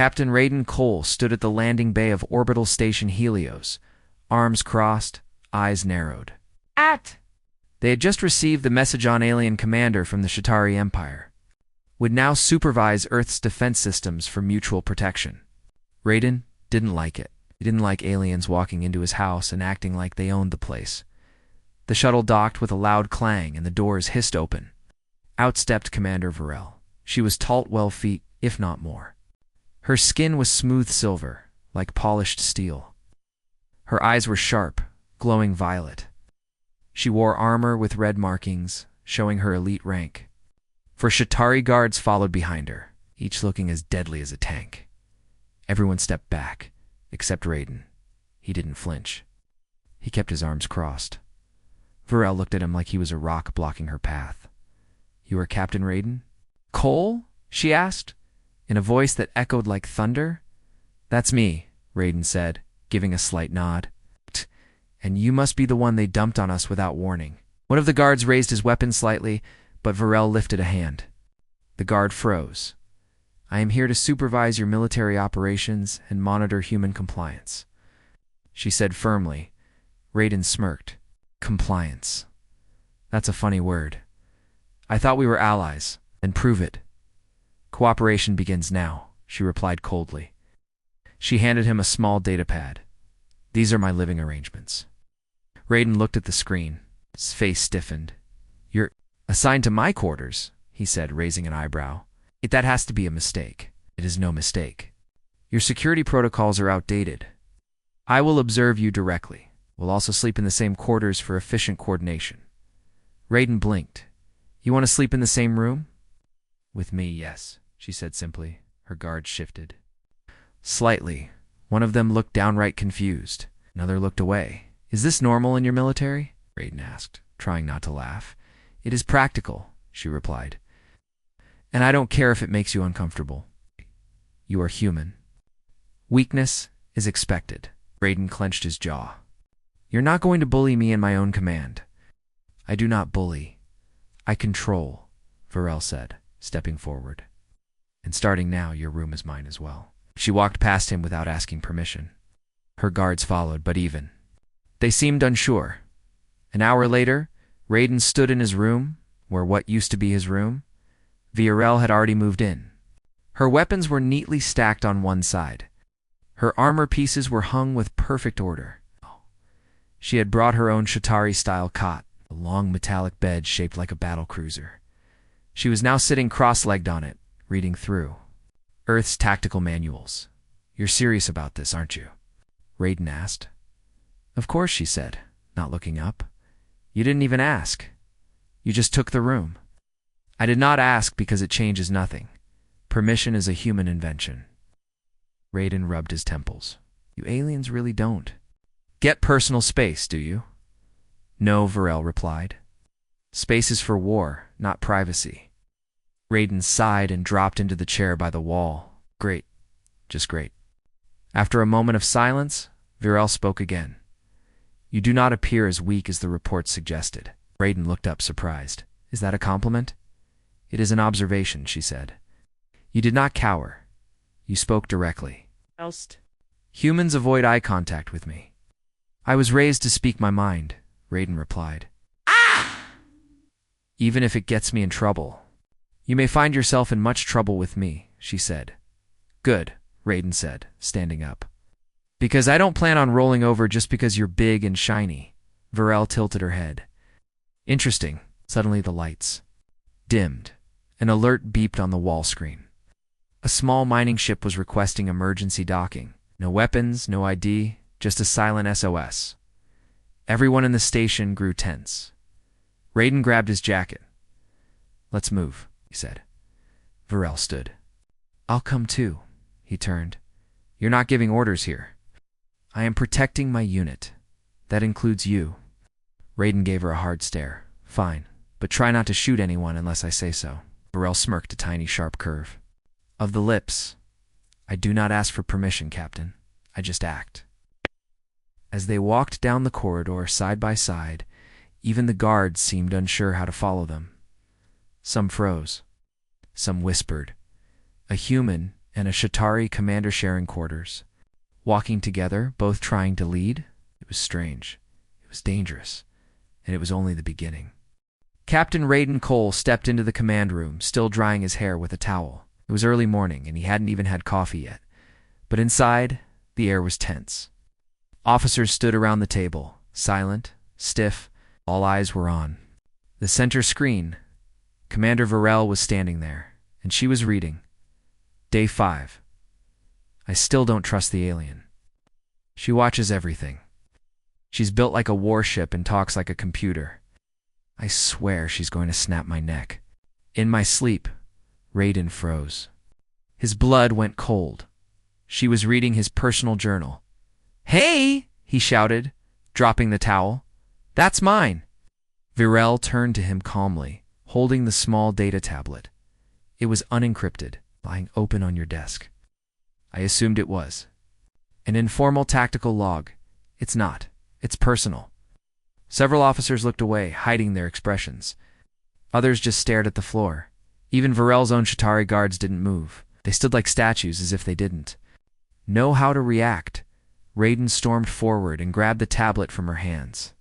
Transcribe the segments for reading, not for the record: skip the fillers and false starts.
Captain Raiden Cole stood at the landing bay of Orbital Station Helios, arms crossed, eyes narrowed. They had just received the message on Alien Commander from the Shatari Empire. Would now supervise Earth's defense systems for mutual protection. Raiden didn't like it. He didn't like aliens walking into his house and acting like they owned the place. The shuttle docked with a loud clang and the doors hissed open. Out stepped Commander Varel. She was tall 12 feet, if not more. Her skin was smooth silver, like polished steel. Her eyes were sharp, glowing violet. She wore armor with red markings, showing her elite rank. For Shatari guards followed behind her, each looking as deadly as a tank. Everyone stepped back, except Raiden. He didn't flinch. He kept his arms crossed. Varel looked at him like he was a rock blocking her path. "You are Captain Raiden?" "Cole?" she asked, in a voice that echoed like thunder. "That's me," Raiden said, giving a slight nod. "And you must be the one they dumped on us without warning." One of the guards raised his weapon slightly, but Varel lifted a hand. The guard froze. "I am here to supervise your military operations and monitor human compliance," she said firmly. Raiden smirked. "Compliance. That's a funny word. I thought we were allies. Then prove it." "Cooperation begins now," she replied coldly. She handed him a small datapad. "These are my living arrangements." Raiden looked at the screen. His face stiffened. "You're assigned to my quarters," he said, raising an eyebrow. "That has to be a mistake." "It is no mistake. Your security protocols are outdated. I will observe you directly. We'll also sleep in the same quarters for efficient coordination." Raiden blinked. "You want to sleep in the same room?" "With me, yes," she said simply. Her guard shifted. Slightly. One of them looked downright confused. Another looked away. "Is this normal in your military?" Raiden asked, trying not to laugh. "It is practical," she replied. "And I don't care if it makes you uncomfortable. You are human. Weakness is expected." Raiden clenched his jaw. "You're not going to bully me in my own command." "I do not bully. I control," Varel said, stepping forward. "And starting now, your room is mine as well." She walked past him without asking permission. Her guards followed, but even. They seemed unsure. An hour later, Raiden stood in his room, where what used to be his room. Varel had already moved in. Her weapons were neatly stacked on one side. Her armor pieces were hung with perfect order. She had brought her own Shatari-style cot, a long metallic bed shaped like a battle cruiser. She was now sitting cross-legged on it, reading through Earth's tactical manuals. "You're serious about this, aren't you?" Raiden asked. "Of course," she said, not looking up. "You didn't even ask. You just took the room." "I did not ask because it changes nothing. Permission is a human invention." Raiden rubbed his temples. "You aliens really don't get personal space, do you?" "No," Varel replied. "Space is for war, not privacy." Raiden sighed and dropped into the chair by the wall. "Great. Just great." After a moment of silence, Varel spoke again. "You do not appear as weak as the report suggested." Raiden looked up surprised. "Is that a compliment?" "It is an observation," she said. "You did not cower. You spoke directly." "Humans avoid eye contact with me." "I was raised to speak my mind," Raiden replied. "Even if it gets me in trouble." "You may find yourself in much trouble with me," she said. "Good," Raiden said, standing up. "Because I don't plan on rolling over just because you're big and shiny." Varel tilted her head. "Interesting." Suddenly the lights dimmed. An alert beeped on the wall screen. A small mining ship was requesting emergency docking. No weapons, no ID, just a silent SOS. Everyone in the station grew tense. Raiden grabbed his jacket. "Let's move," he said. Varel stood. "I'll come too." He turned. "You're not giving orders here." "I am protecting my unit. That includes you." Raiden gave her a hard stare. "Fine, but try not to shoot anyone unless I say so." Varel smirked a tiny sharp curve. "Of the lips. I do not ask for permission, Captain. I just act." As they walked down the corridor side by side, even the guards seemed unsure how to follow them. Some froze. Some whispered. A human, and a Shatari commander sharing quarters. Walking together, both trying to lead? It was strange. It was dangerous. And it was only the beginning. Captain Raiden Cole stepped into the command room, still drying his hair with a towel. It was early morning, and he hadn't even had coffee yet. But inside, the air was tense. Officers stood around the table, silent, stiff, all eyes were on the center screen. Commander Varel was standing there, and she was reading. Day 5. I still don't trust the alien. She watches everything. She's built like a warship and talks like a computer. I swear she's going to snap my neck. In my sleep, Raiden froze. His blood went cold. She was reading his personal journal. Hey, he shouted, dropping the towel. That's mine. Virel turned to him calmly, holding the small data tablet. It was unencrypted, lying open on your desk. I assumed it was. An informal tactical log. It's not. It's personal. Several officers looked away, hiding their expressions. Others just stared at the floor. Even Virel's own Shatari guards didn't move. They stood like statues as if they didn't know how to react. Raiden stormed forward and grabbed the tablet from her hands.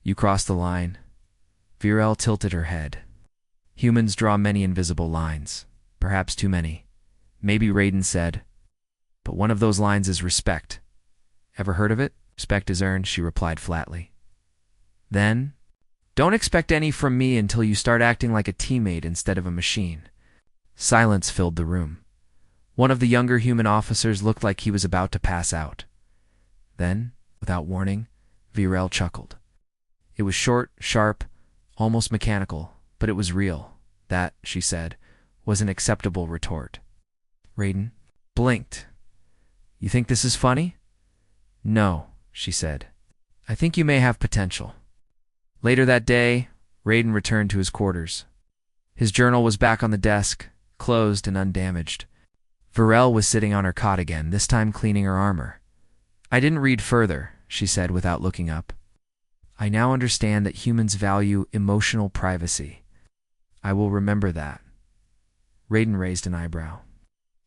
You crossed the line. Virel tilted her head. Humans draw many invisible lines. Perhaps too many. Maybe, Raiden said. But one of those lines is respect. Ever heard of it? Respect is earned, she replied flatly. Then, don't expect any from me until you start acting like a teammate instead of a machine. Silence filled the room. One of the younger human officers looked like he was about to pass out. Then, without warning, Virel chuckled. It was short, sharp, almost mechanical, but it was real. That, she said, was an acceptable retort. Raiden blinked. You think this is funny? No, she said. I think you may have potential. Later that day, Raiden returned to his quarters. His journal was back on the desk, closed and undamaged. Virel was sitting on her cot again, this time cleaning her armor. I didn't read further, she said without looking up. I now understand that humans value emotional privacy. I will remember that. Raiden raised an eyebrow.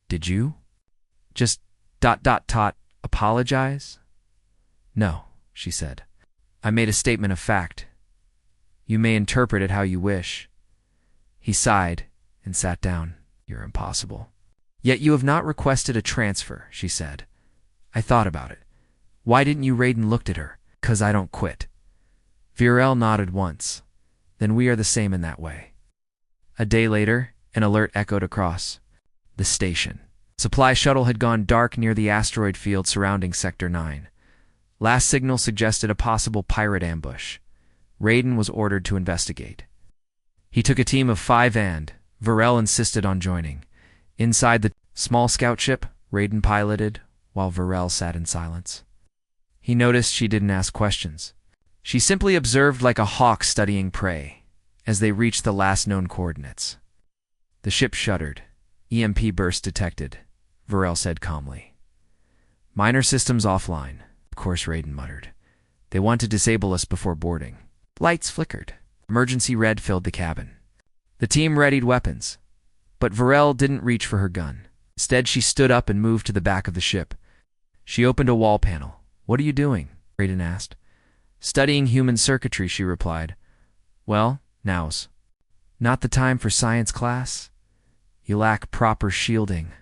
Did you? Just ... apologize? No, she said. I made a statement of fact. You may interpret it how you wish. He sighed and sat down. You're impossible. Yet you have not requested a transfer, she said. I thought about it. Why didn't you? Raiden looked at her. 'Cause I don't quit. Virel nodded once. Then we are the same in that way. A day later, an alert echoed across the station. Supply shuttle had gone dark near the asteroid field surrounding Sector 9. Last signal suggested a possible pirate ambush. Raiden was ordered to investigate. He took a team of 5 and Virel insisted on joining. Inside the small scout ship, Raiden piloted, while Virel sat in silence. He noticed she didn't ask questions. She simply observed like a hawk studying prey as they reached the last known coordinates. The ship shuddered. EMP burst detected, Virel said calmly. Minor systems offline, of course, Raiden muttered. They want to disable us before boarding. Lights flickered. Emergency red filled the cabin. The team readied weapons. But Virel didn't reach for her gun. Instead, she stood up and moved to the back of the ship. She opened a wall panel. What are you doing? Raiden asked. Studying human circuitry, she replied. Well, now's not the time for science class. You lack proper shielding.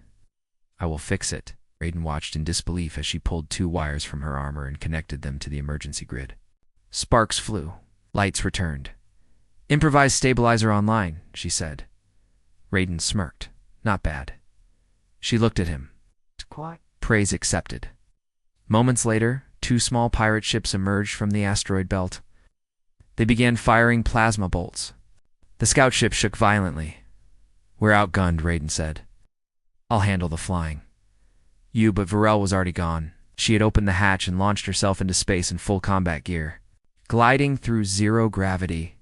I will fix it. Raiden watched in disbelief as she pulled 2 wires from her armor and connected them to the emergency grid. Sparks flew. Lights returned. Improvised stabilizer online, she said. Raiden smirked. Not bad. She looked at him. Praise accepted. Moments later, 2 small pirate ships emerged from the asteroid belt. They began firing plasma bolts. The scout ship shook violently. We're outgunned, Raiden said. I'll handle the flying. But Virel was already gone. She had opened the hatch and launched herself into space in full combat gear, gliding through zero gravity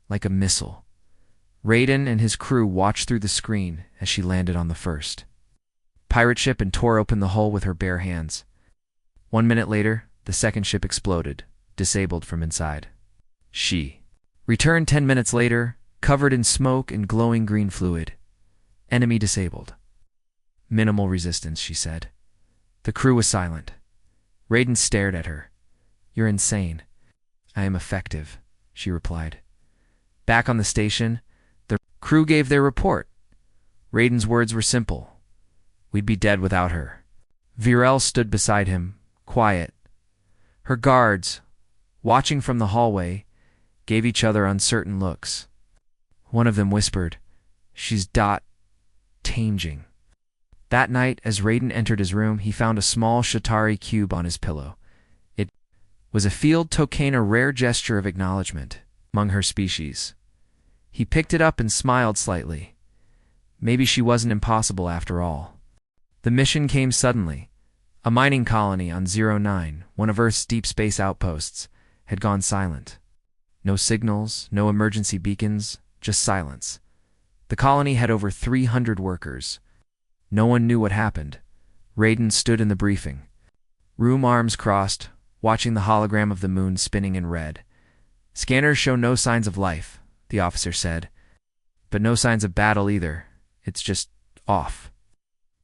like a missile. Raiden and his crew watched through the screen as she landed on the first pirate ship and tore open the hull with her bare hands. 1 minute later, the second ship exploded, disabled from inside. She returned 10 minutes later, covered in smoke and glowing green fluid. Enemy disabled. Minimal resistance, she said. The crew was silent. Raiden stared at her. You're insane. I am effective, she replied. Back on the station, the crew gave their report. Raiden's words were simple. We'd be dead without her. Virel stood beside him, quiet. Her guards, watching from the hallway, gave each other uncertain looks. One of them whispered, She's changing. That night, as Raiden entered his room, he found a small Shatari cube on his pillow. It was a field token, a rare gesture of acknowledgement among her species. He picked it up and smiled slightly. Maybe she wasn't impossible after all. The mission came suddenly. A mining colony on 09, one of Earth's deep space outposts, had gone silent. No signals, no emergency beacons, just silence. The colony had over 300 workers. No one knew what happened. Raiden stood in the briefing. Room, arms crossed, watching the hologram of the moon spinning in red. Scanners show no signs of life, the officer said. But no signs of battle either. It's just off.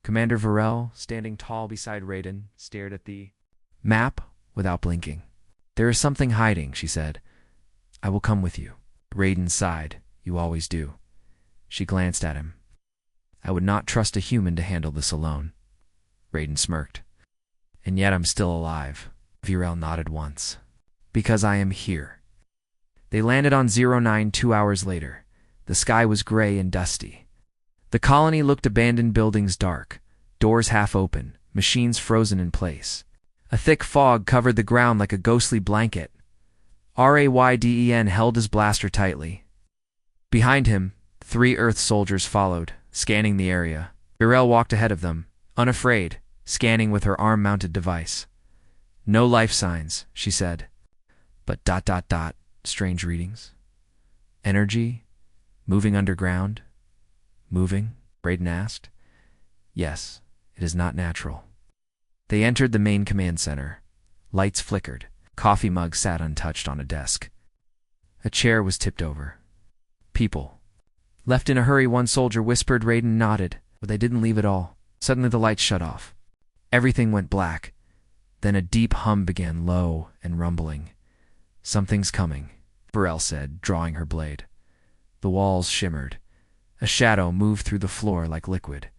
Commander Virel, standing tall beside Raiden, stared at the map without blinking. There is something hiding, she said. I will come with you. Raiden sighed. You always do. She glanced at him. I would not trust a human to handle this alone. Raiden smirked. And yet I'm still alive. Virel nodded once. Because I am here. They landed on 09 2 hours later. The sky was gray and dusty. The colony looked abandoned, buildings dark, doors half open, machines frozen in place. A thick fog covered the ground like a ghostly blanket. Raiden held his blaster tightly. Behind him, 3 Earth soldiers followed, scanning the area. Virel walked ahead of them, unafraid, scanning with her arm-mounted device. No life signs, she said. But ... strange readings. Energy? Moving underground? Moving? Raiden asked. Yes, it is not natural. They entered the main command center. Lights flickered. Coffee mug sat untouched on a desk. A chair was tipped over. People. Left in a hurry, one soldier whispered. Raiden nodded, but they didn't leave at all. Suddenly the lights shut off. Everything went black. Then a deep hum began, low and rumbling. Something's coming, Virel said, drawing her blade. The walls shimmered. A shadow moved through the floor like liquid.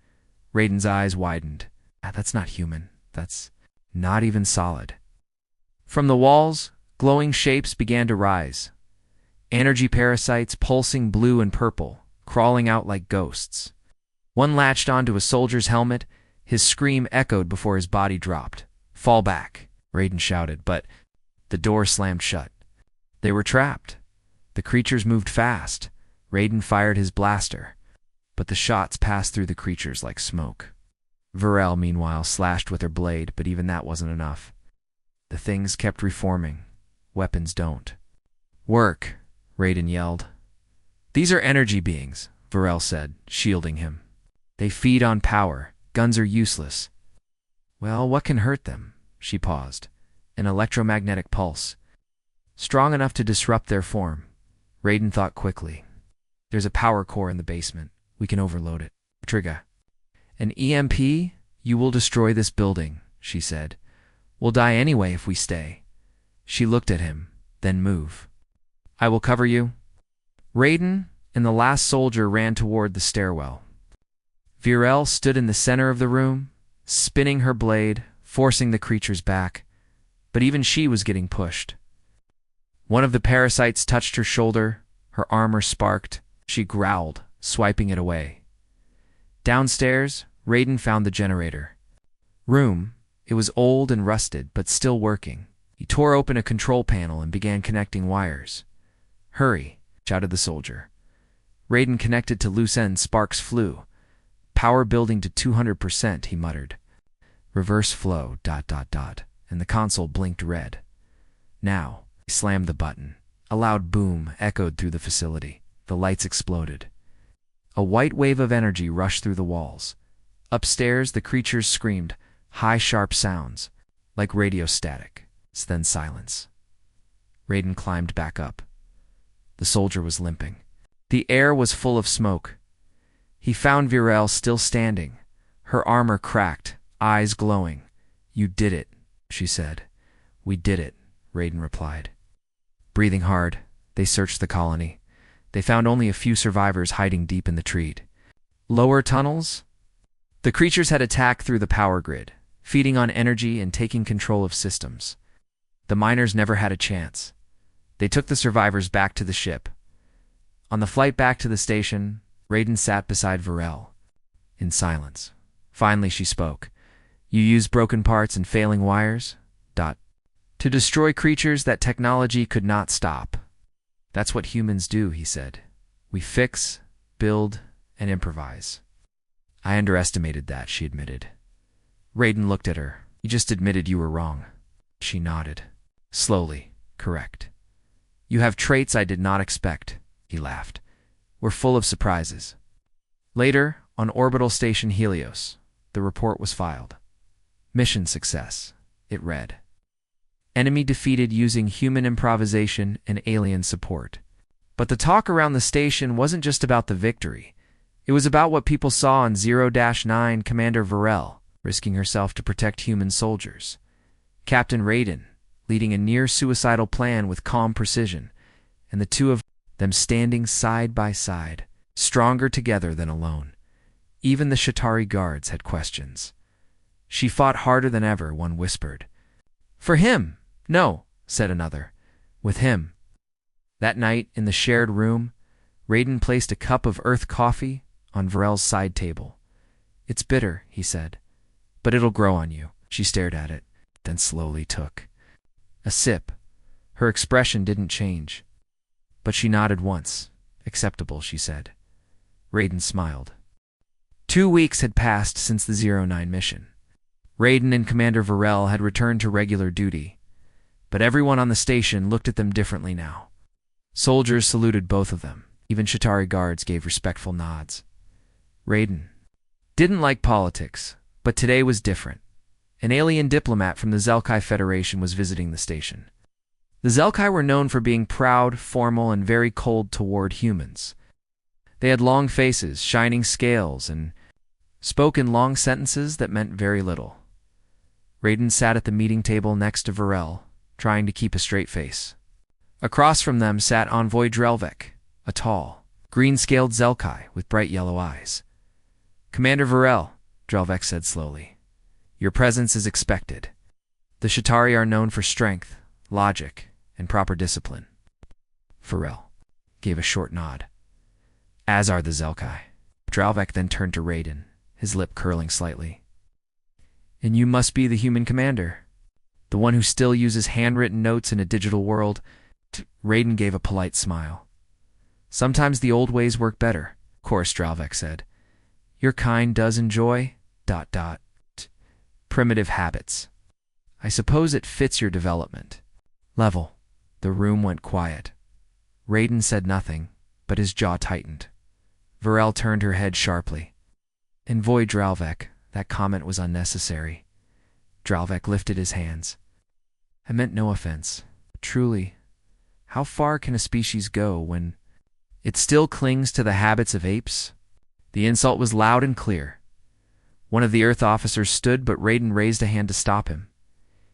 Raiden's eyes widened. That's not human. That's not even solid. From the walls, glowing shapes began to rise. Energy parasites, pulsing blue and purple, crawling out like ghosts. One latched onto a soldier's helmet. His scream echoed before his body dropped. Fall back, Raiden shouted, but the door slammed shut. They were trapped. The creatures moved fast. Raiden fired his blaster, but the shots passed through the creatures like smoke. Virel, meanwhile, slashed with her blade, but even that wasn't enough. The things kept reforming. Weapons don't. Work, Raiden yelled. These are energy beings, Virel said, shielding him. They feed on power. Guns are useless. Well, what can hurt them? She paused. An electromagnetic pulse. Strong enough to disrupt their form. Raiden thought quickly. There's a power core in the basement. We can overload it. Trigger. An EMP? You will destroy this building, she said. We'll die anyway if we stay. She looked at him, then move. I will cover you. Raiden and the last soldier ran toward the stairwell. Virel stood in the center of the room, spinning her blade, forcing the creatures back. But even she was getting pushed. One of the parasites touched her shoulder. Her armor sparked. She growled, swiping it away. Downstairs, Raiden found the generator. It was old and rusted, but still working. He tore open a control panel and began connecting wires. Hurry, shouted the soldier. Raiden connected to loose ends. Sparks flew. Power building to 200%, he muttered. Reverse flow, ... and the console blinked red. Now, he slammed the button. A loud boom echoed through the facility. The lights exploded. A white wave of energy rushed through the walls. Upstairs, the creatures screamed, high, sharp sounds, like radio static. Then silence. Raiden climbed back up. The soldier was limping. The air was full of smoke. He found Virel still standing, Her armor cracked, eyes glowing. "You did it," she said. "We did it," Raiden replied. Breathing hard, they searched the colony. They found only a few survivors hiding deep in the tree. Lower tunnels? The creatures had attacked through the power grid, feeding on energy and taking control of systems. The miners never had a chance. They took the survivors back to the ship. On the flight back to the station, Raiden sat beside Varel, in silence. Finally she spoke. "You use broken parts and failing wires? To destroy creatures that technology could not stop." "That's what humans do," he said. "We fix, build, and improvise." "I underestimated that," she admitted. Raiden looked at her. "You just admitted you were wrong." She nodded. "Slowly, correct." "You have traits I did not expect," he laughed. "We're full of surprises." Later, on orbital station Helios, the report was filed. "Mission success," it read. "Enemy defeated using human improvisation and alien support." But the talk around the station wasn't just about the victory. It was about what people saw on 0-9 Commander Varel, risking herself to protect human soldiers. Captain Raiden, leading a near-suicidal plan with calm precision, and the two of them standing side by side, stronger together than alone. Even the Shatari guards had questions. "She fought harder than ever," one whispered. "For him!" "No," said another. "With him." That night, in the shared room, Raiden placed a cup of earth coffee on Varel's side table. "It's bitter," he said, "but it'll grow on you." She stared at it, then slowly took a sip. Her expression didn't change, but she nodded once. "Acceptable," she said. Raiden smiled. 2 weeks had passed since the 09 mission. Raiden and Commander Varel had returned to regular duty, but everyone on the station looked at them differently now. Soldiers saluted both of them. Even Shatari guards gave respectful nods. Raiden didn't like politics, but today was different. An alien diplomat from the Zelkai Federation was visiting the station. The Zelkai were known for being proud, formal, and very cold toward humans. They had long faces, shining scales, and spoke in long sentences that meant very little. Raiden sat at the meeting table next to Varel, trying to keep a straight face. Across from them sat Envoy Drelvek, a tall, green-scaled Zelkai with bright yellow eyes. "Commander Varel," Drelvek said slowly, "your presence is expected. The Shatari are known for strength, logic, and proper discipline." Varel gave a short nod. "As are the Zelkai." Drelvek then turned to Raiden, his lip curling slightly. "And you must be the human commander, the one who still uses handwritten notes in a digital world." Raiden gave a polite smile. "Sometimes the old ways work better," of course, Drelvek said. "Your kind does enjoy ... primitive habits. I suppose it fits your development level." The room went quiet. Raiden said nothing, but his jaw tightened. Varel turned her head sharply. "Envoy Drelvek, that comment was unnecessary." Drelvek lifted his hands. "I meant no offense. Truly, how far can a species go when it still clings to the habits of apes?" The insult was loud and clear. One of the Earth officers stood, but Raiden raised a hand to stop him.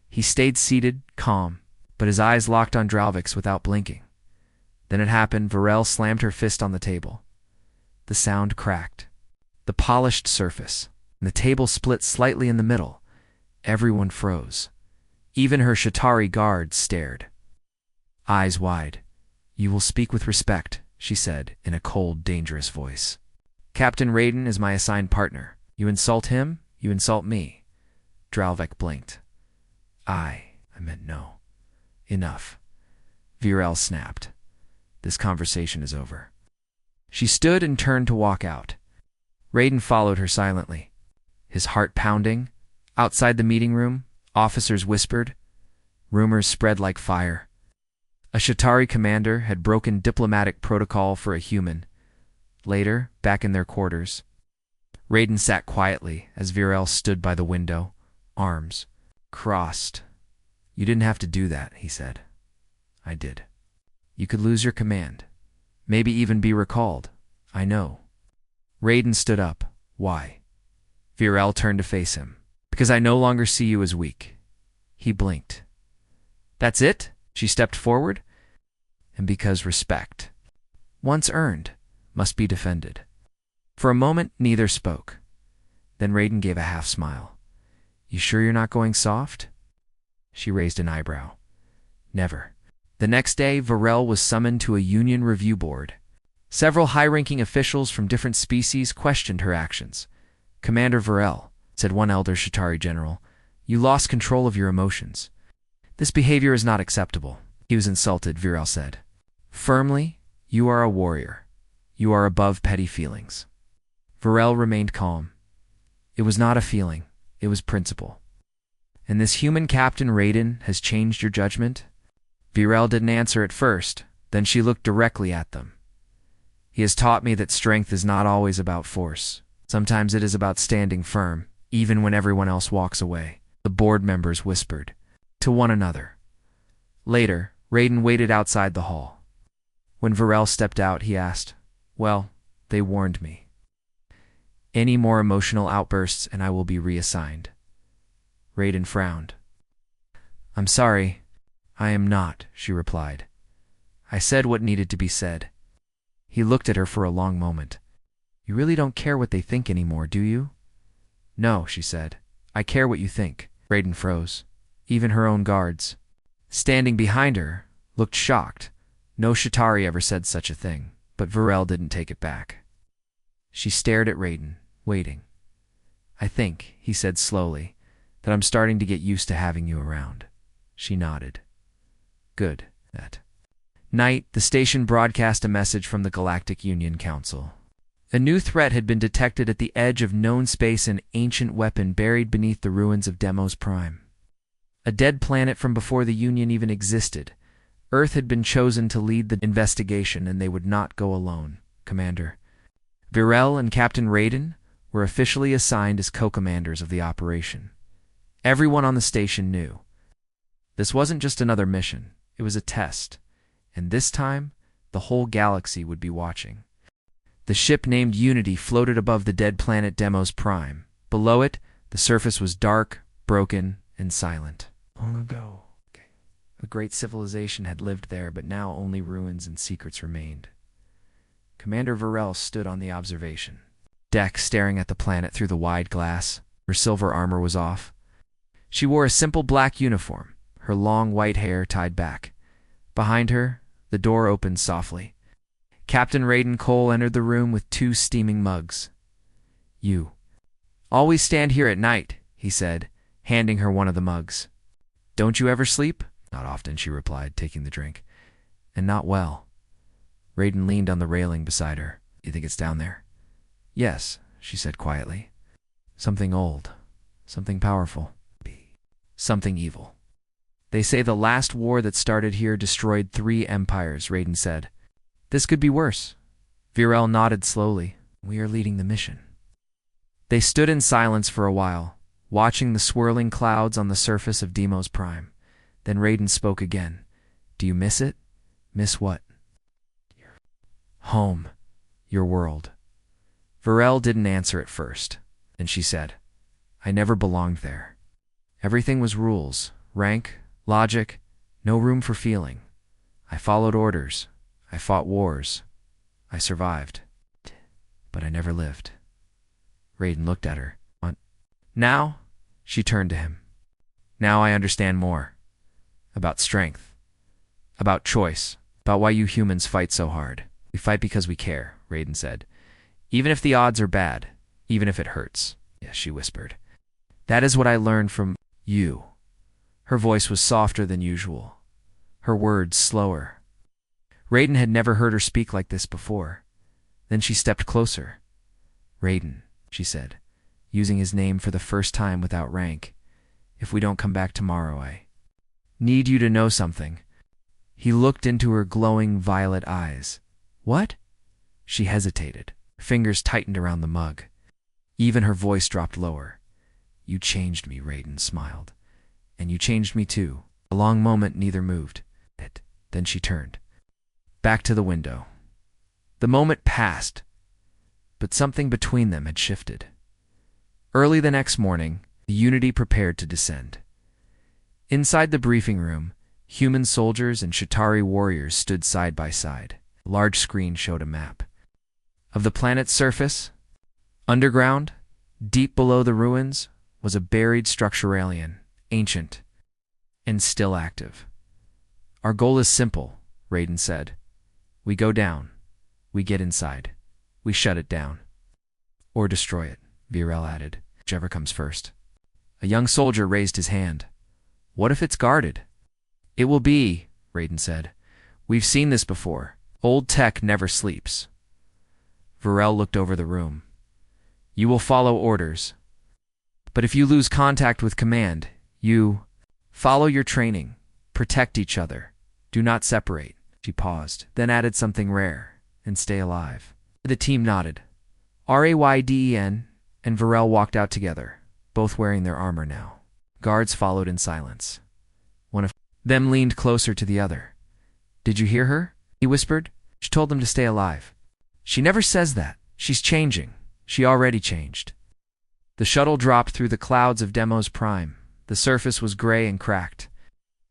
He stayed seated, calm, but his eyes locked on Drelvek's without blinking. Then it happened. Varel slammed her fist on the table. The sound cracked. The polished surface, and the table split slightly in the middle. Everyone froze. Even her Shatari guards stared, eyes wide. "You will speak with respect," she said in a cold, dangerous voice. "Captain Raiden is my assigned partner. You insult him, you insult me." Drelvek blinked. I meant no." "Enough." Varel snapped. "This conversation is over." She stood and turned to walk out. Raiden followed her silently, his heart pounding. Outside the meeting room, officers whispered. Rumors spread like fire. A Shatari commander had broken diplomatic protocol for a human. Later, back in their quarters, Raiden sat quietly as Varel stood by the window, arms crossed. "You didn't have to do that," he said. "I did. You could lose your command. Maybe even be recalled. I know." Raiden stood up. "Why?" Virel turned to face him. Because I no longer see you as weak. He blinked. That's it? She stepped forward. And because respect, once earned, must be defended. For a moment, neither spoke. Then Raiden gave a half smile. You sure you're not going soft? She raised an eyebrow. Never. The next day, Virel was summoned to a union review board. Several high-ranking officials from different species questioned her actions. Commander Virel, said one elder Chitauri general, you lost control of your emotions. This behavior is not acceptable. He was insulted, Virel said. Firmly, you are a warrior. You are above petty feelings. Virel remained calm. It was not a feeling. It was principle. And this human Captain Raiden has changed your judgment? Virel didn't answer at first. Then she looked directly at them. He has taught me that strength is not always about force. Sometimes it is about standing firm, even when everyone else walks away. The board members whispered to one another. Later, Raiden waited outside the hall. When Virel stepped out, he asked, well, they warned me. Any more emotional outbursts and I will be reassigned. Raiden frowned. I'm sorry. I am not, she replied. I said what needed to be said. He looked at her for a long moment. You really don't care what they think anymore, do you? No, she said. I care what you think. Raiden froze. Even her own guards, standing behind her, looked shocked. No Chitauri ever said such a thing, but Virel didn't take it back. She stared at Raiden, waiting. I think, he said slowly, that I'm starting to get used to having you around. She nodded. Good. That night, the station broadcast a message from the Galactic Union Council. A new threat had been detected at the edge of known space, an ancient weapon buried beneath the ruins of Demos Prime. A dead planet from before the Union even existed. Earth had been chosen to lead the investigation, and they would not go alone, Commander. Virel and Captain Raiden were officially assigned as co-commanders of the operation. Everyone on the station knew. This wasn't just another mission, it was a test, and this time, the whole galaxy would be watching. The ship named Unity floated above the dead planet Demos Prime. Below it, the surface was dark, broken, and silent. Long ago, a great civilization had lived there, but now only ruins and secrets remained. Commander Virel stood on the observation deck, staring at the planet through the wide glass. Her silver armor was off. She wore a simple black uniform, her long white hair tied back. Behind her, the door opened softly. Captain Raiden Cole entered the room with 2 steaming mugs. You always stand here at night, he said, handing her one of the mugs. Don't you ever sleep? Not often, she replied, taking the drink. And not well. Raiden leaned on the railing beside her. You think it's down there? Yes, she said quietly. Something old. Something powerful. Something evil. They say the last war that started here destroyed 3 empires, Raiden said. This could be worse. Virel nodded slowly. We are leading the mission. They stood in silence for a while, watching the swirling clouds on the surface of Demos Prime. Then Raiden spoke again. Do you miss it? Miss what? Home. Your world. Virel didn't answer at first. Then she said, I never belonged there. Everything was rules, rank, logic, no room for feeling. I followed orders. I fought wars. I survived. But I never lived. Raiden looked at her. Now, she turned to him. Now I understand more. About strength. About choice. About why you humans fight so hard. We fight because we care, Raiden said. Even if the odds are bad. Even if it hurts. Yes, she whispered. That is what I learned from you. Her voice was softer than usual. Her words slower. Raiden had never heard her speak like this before. Then she stepped closer. Raiden, she said, using his name for the first time without rank. If we don't come back tomorrow, I need you to know something. He looked into her glowing violet eyes. What? She hesitated. Her fingers tightened around the mug. Even her voice dropped lower. You changed me, Raiden smiled. And you changed me too. A long moment neither moved. Then she turned. Back to the window. The moment passed, but something between them had shifted. Early the next morning, the Unity prepared to descend. Inside the briefing room, human soldiers and Shatari warriors stood side by side. A large screen showed a map of the planet's surface. Underground, deep below the ruins, was a buried structure alien, ancient, and still active. Our goal is simple, Raiden said. We go down. We get inside. We shut it down. Or destroy it, Virel added, whichever comes first. A young soldier raised his hand. What if it's guarded? It will be, Raiden said. We've seen this before. Old tech never sleeps. Virel looked over the room. You will follow orders. But if you lose contact with command, you follow your training. Protect each other. Do not separate. She paused, then added something rare, and stay alive. The team nodded. Rayden and Virel walked out together, both wearing their armor now. Guards followed in silence. One of them leaned closer to the other. Did you hear her? He whispered. She told them to stay alive. She never says that. She's changing. She already changed. The shuttle dropped through the clouds of Demos Prime. The surface was gray and cracked.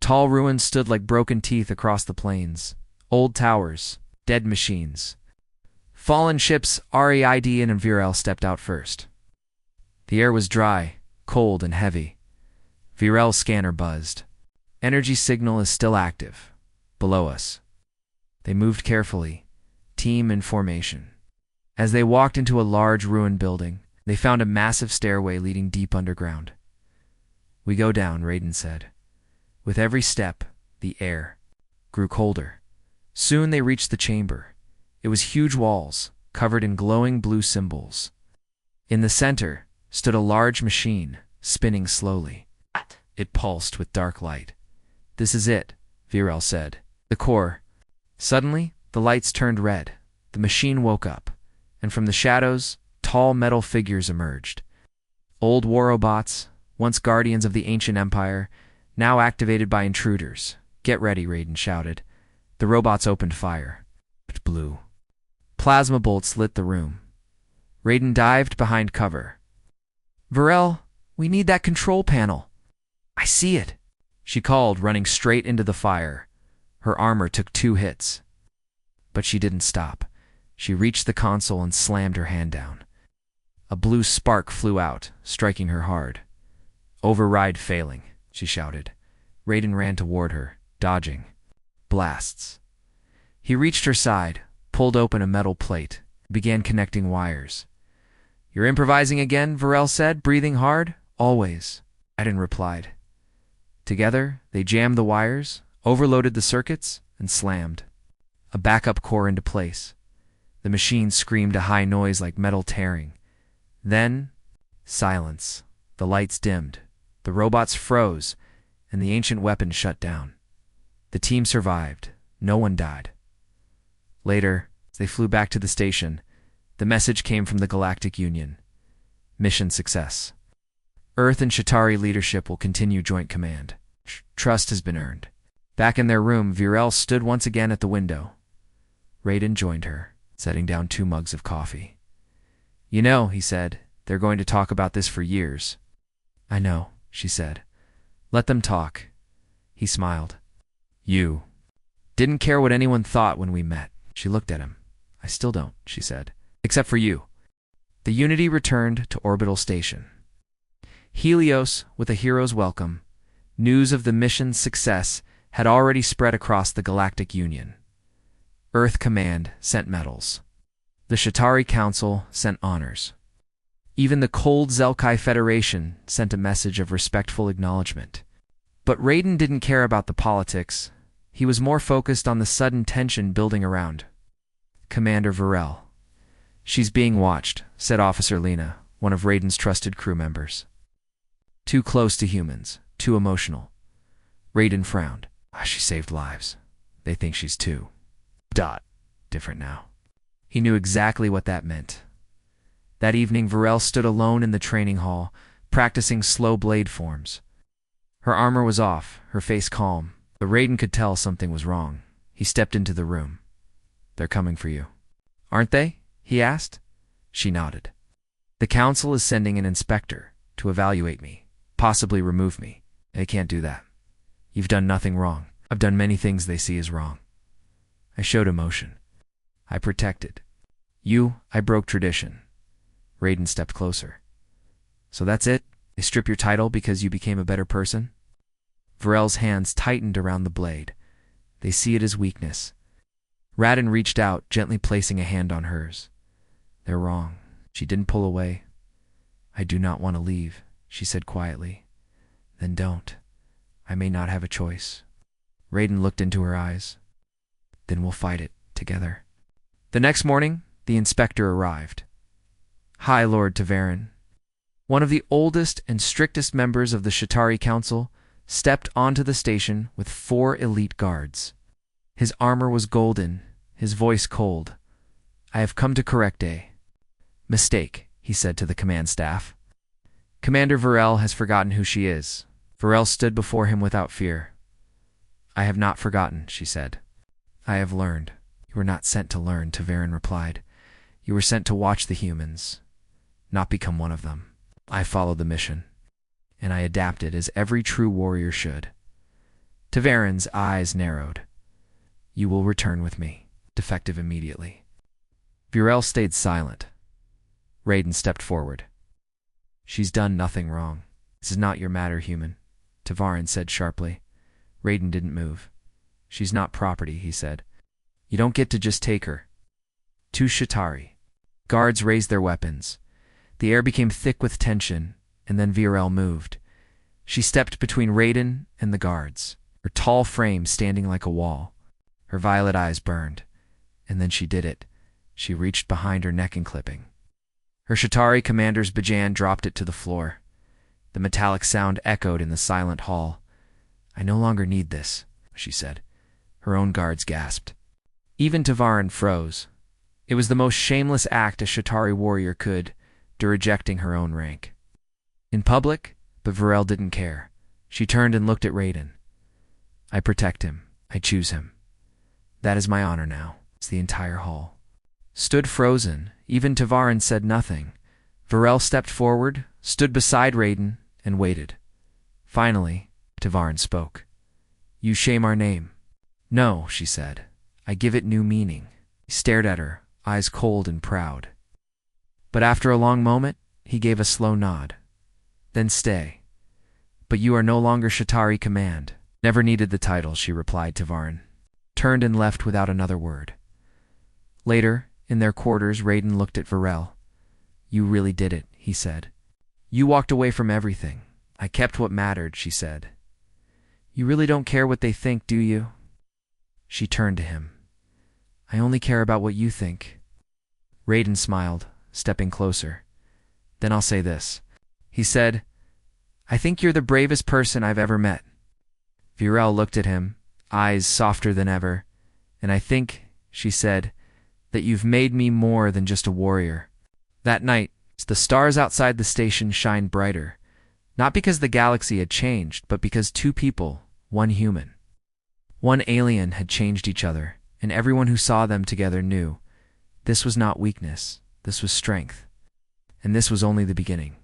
Tall ruins stood like broken teeth across the plains. Old towers, dead machines. Fallen ships, Raiden and Virel stepped out first. The air was dry, cold, and heavy. Virel's scanner buzzed. Energy signal is still active. Below us. They moved carefully, team in formation. As they walked into a large ruined building, they found a massive stairway leading deep underground. We go down, Raiden said. With every step, the air grew colder. Soon they reached the chamber. It was huge walls, covered in glowing blue symbols. In the center stood a large machine, spinning slowly. It pulsed with dark light. This is it, Virel said. The core. Suddenly, the lights turned red. The machine woke up, and from the shadows, tall metal figures emerged. Old war robots, once guardians of the ancient empire, now activated by intruders. Get ready, Raiden shouted. The robots opened fire. It blew. Plasma bolts lit the room. Raiden dived behind cover. Virel, we need that control panel. I see it, she called, running straight into the fire. Her armor took 2 hits. But she didn't stop. She reached the console and slammed her hand down. A blue spark flew out, striking her hard. Override failing, she shouted. Raiden ran toward her, dodging. Blasts. He reached her side, pulled open a metal plate, began connecting wires. You're improvising again, Virel said, breathing hard. Always, Raiden replied. Together, they jammed the wires, overloaded the circuits, and slammed a backup core into place. The machine screamed a high noise like metal tearing. Then, silence. The lights dimmed. The robots froze, and the ancient weapon shut down. The team survived. No one died. Later, as they flew back to the station, the message came from the Galactic Union. Mission success. Earth and Shatari leadership will continue joint command. Trust has been earned. Back in their room, Virel stood once again at the window. Raiden joined her, setting down 2 mugs of coffee. You know, he said, they're going to talk about this for years. I know, she said. Let them talk. He smiled. You didn't care what anyone thought when we met. She looked at him. I still don't, she said. Except for you. The Unity returned to orbital station. Helios, with a hero's welcome, news of the mission's success had already spread across the Galactic Union. Earth Command sent medals. The Shatari Council sent honors. Even the cold Zelkai Federation sent a message of respectful acknowledgement. But Raiden didn't care about the politics. He was more focused on the sudden tension building around. Commander Virel. She's being watched, said Officer Lena, one of Raiden's trusted crew members. Too close to humans, too emotional. Raiden frowned. She saved lives. They think she's too different now. He knew exactly what that meant. That evening, Virel stood alone in the training hall, practicing slow blade forms. Her armor was off, her face calm, but Raiden could tell something was wrong. He stepped into the room. They're coming for you. Aren't they? He asked. She nodded. The council is sending an inspector to evaluate me, possibly remove me. They can't do that. You've done nothing wrong. I've done many things they see as wrong. I showed emotion. I protected. I broke tradition. Raiden stepped closer. So that's it? They strip your title because you became a better person? Varel's hands tightened around the blade. They see it as weakness. Raiden reached out, gently placing a hand on hers. They're wrong. She didn't pull away. I do not want to leave, she said quietly. Then don't. I may not have a choice. Raiden looked into her eyes. Then we'll fight it together. The next morning, the inspector arrived. High Lord Taverin, one of the oldest and strictest members of the Shatari Council, stepped onto the station with 4 elite guards. His armor was golden, his voice cold. I have come to correct a mistake, he said to the command staff. Commander Varel has forgotten who she is. Varel stood before him without fear. I have not forgotten, she said. I have learned. You were not sent to learn, Taverin replied. You were sent to watch the humans, not become one of them. I followed the mission, and I adapted as every true warrior should. Taverin's eyes narrowed. You will return with me, defective immediately. Varel stayed silent. Raiden stepped forward. She's done nothing wrong. This is not your matter, human, Taverin said sharply. Raiden didn't move. She's not property, he said. You don't get to just take her. 2 Shatari. Guards raised their weapons. The air became thick with tension, and then Varel moved. She stepped between Raiden and the guards, her tall frame standing like a wall. Her violet eyes burned. And then she did it. She reached behind her neck and clipping. Her Shatari commander's bajan dropped it to the floor. The metallic sound echoed in the silent hall. I no longer need this, she said. Her own guards gasped. Even Taverin froze. It was the most shameless act a Shatari warrior could do, rejecting her own rank. In public, but Varel didn't care. She turned and looked at Raiden. I protect him. I choose him. That is my honor now. It's the entire hall. Stood frozen. Even Taverin said nothing. Varel stepped forward, stood beside Raiden, and waited. Finally, Taverin spoke. You shame our name. No, she said. I give it new meaning. He stared at her, eyes cold and proud. But after a long moment, he gave a slow nod. Then stay. But you are no longer Shatari command. Never needed the title, she replied to Taverin. Turned and left without another word. Later, in their quarters, Raiden looked at Varel. You really did it, he said. You walked away from everything. I kept what mattered, she said. You really don't care what they think, do you? She turned to him. I only care about what you think. Raiden smiled, stepping closer. Then I'll say this. He said, I think you're the bravest person I've ever met. Varel looked at him, eyes softer than ever. And I think, she said, that you've made me more than just a warrior. That night, the stars outside the station shined brighter. Not because the galaxy had changed, but because 2 people, 1 human, 1 alien had changed each other, and everyone who saw them together knew this was not weakness, this was strength. And this was only the beginning.